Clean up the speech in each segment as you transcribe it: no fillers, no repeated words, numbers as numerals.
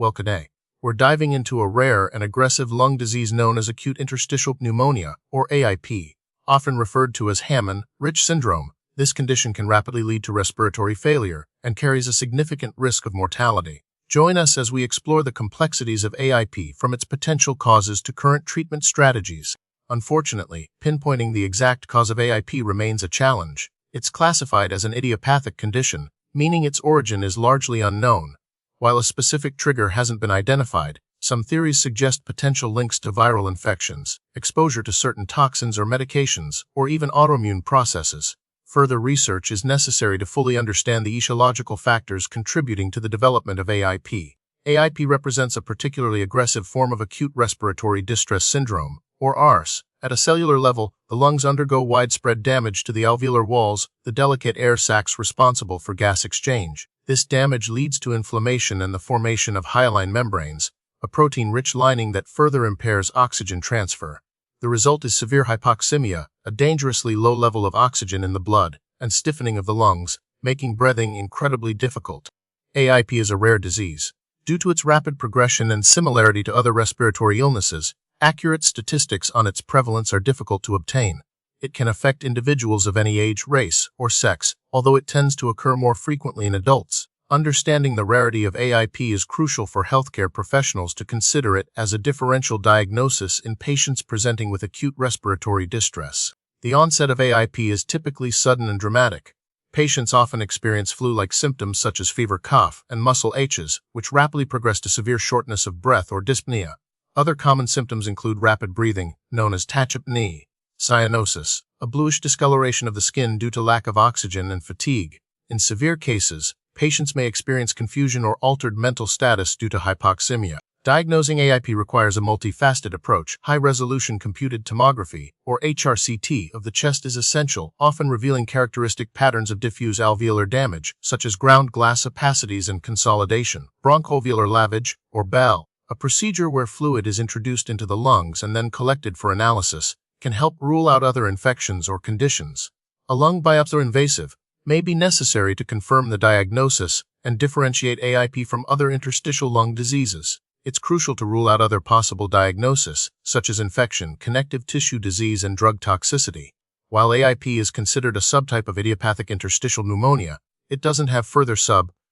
Well, today, we're diving into a rare and aggressive lung disease known as acute interstitial pneumonia, or AIP, often referred to as Hammond-Rich syndrome. This condition can rapidly lead to respiratory failure and carries a significant risk of mortality. Join us as we explore the complexities of AIP from its potential causes to current treatment strategies. Unfortunately, pinpointing the exact cause of AIP remains a challenge. It's classified as an idiopathic condition, meaning its origin is largely unknown. While a specific trigger hasn't been identified, some theories suggest potential links to viral infections, exposure to certain toxins or medications, or even autoimmune processes. Further research is necessary to fully understand the etiological factors contributing to the development of AIP. AIP represents a particularly aggressive form of acute respiratory distress syndrome, or ARS. At a cellular level, the lungs undergo widespread damage to the alveolar walls, the delicate air sacs responsible for gas exchange. This damage leads to inflammation and the formation of hyaline membranes, a protein-rich lining that further impairs oxygen transfer. The result is severe hypoxemia, a dangerously low level of oxygen in the blood, and stiffening of the lungs, making breathing incredibly difficult. AIP is a rare disease. Due to its rapid progression and similarity to other respiratory illnesses, accurate statistics on its prevalence are difficult to obtain. It can affect individuals of any age, race, or sex, although it tends to occur more frequently in adults. Understanding the rarity of AIP is crucial for healthcare professionals to consider it as a differential diagnosis in patients presenting with acute respiratory distress. The onset of AIP is typically sudden and dramatic. Patients often experience flu-like symptoms such as fever, cough, and muscle aches, which rapidly progress to severe shortness of breath or dyspnea. Other common symptoms include rapid breathing, known as tachypnea, cyanosis, a bluish discoloration of the skin due to lack of oxygen, and fatigue. In severe cases, patients may experience confusion or altered mental status due to hypoxemia. Diagnosing AIP requires a multifaceted approach. High-resolution computed tomography, or HRCT, of the chest is essential, often revealing characteristic patterns of diffuse alveolar damage, such as ground glass opacities and consolidation. Bronchoalveolar lavage, or BAL, a procedure where fluid is introduced into the lungs and then collected for analysis, can help rule out other infections or conditions. A lung biopsy, invasive, may be necessary to confirm the diagnosis and differentiate AIP from other interstitial lung diseases. It's crucial to rule out other possible diagnoses, such as infection, connective tissue disease, and drug toxicity. While AIP is considered a subtype of idiopathic interstitial pneumonia, it doesn't have further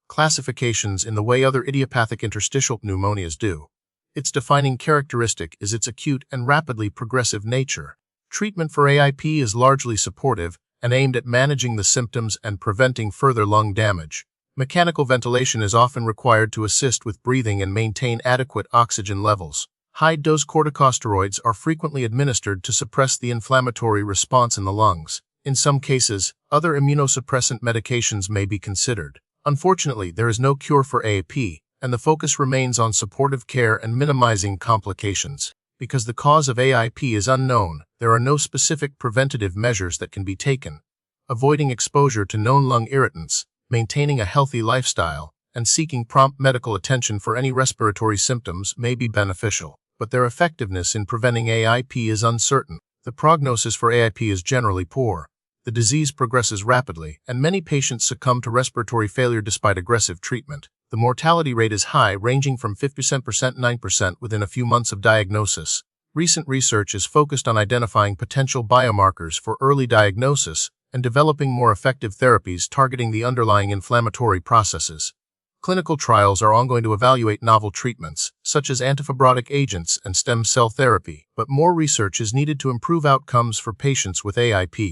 classifications in the way other idiopathic interstitial pneumonias do. Its defining characteristic is its acute and rapidly progressive nature. Treatment for AIP is largely supportive and aimed at managing the symptoms and preventing further lung damage. Mechanical ventilation is often required to assist with breathing and maintain adequate oxygen levels. High-dose corticosteroids are frequently administered to suppress the inflammatory response in the lungs. In some cases, other immunosuppressant medications may be considered. Unfortunately, there is no cure for AIP, and the focus remains on supportive care and minimizing complications. Because the cause of AIP is unknown, there are no specific preventative measures that can be taken. Avoiding exposure to known lung irritants, maintaining a healthy lifestyle, and seeking prompt medical attention for any respiratory symptoms may be beneficial, but their effectiveness in preventing AIP is uncertain. The prognosis for AIP is generally poor. The disease progresses rapidly, and many patients succumb to respiratory failure despite aggressive treatment. The mortality rate is high, ranging from 50% to 9% within a few months of diagnosis. Recent research is focused on identifying potential biomarkers for early diagnosis and developing more effective therapies targeting the underlying inflammatory processes. Clinical trials are ongoing to evaluate novel treatments, such as antifibrotic agents and stem cell therapy, but more research is needed to improve outcomes for patients with AIP.